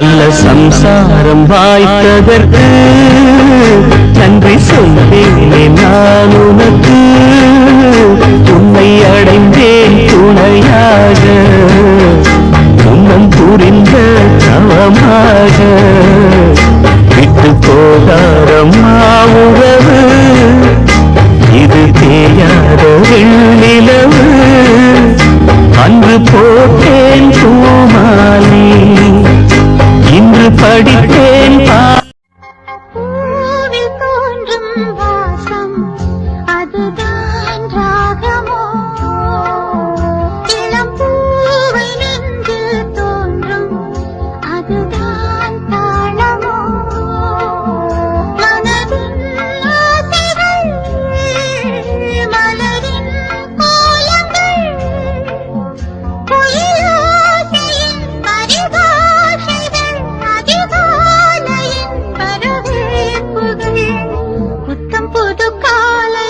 நல்ல சம்சாரம் வாய்த்ததற்கு நன்றி சொல்வேனே நான் உனக்கு. உன்னை அடைந்தேன் துணையாக, உன்னம் புரிந்த தவமாக. விட்டு போகாதம்மா உறவு, இது தேயாத வெண்ணிலவு. அன்று போட்டேன் பூமாலை, இன்று படித்தேன் பூவில் தோன்றும் வாசம் அதுதான் ராகமோ, இளம் பூவை நெஞ்சில் தோன்றும் அதுதான் தாளமோ. மனதின் ஆசைகள் மலரின் கோலங்கள், குயிலோசையின் பரிபாஷைகள், அதிகாலையின் வரவேற்புகள், புத்தம் புது காலை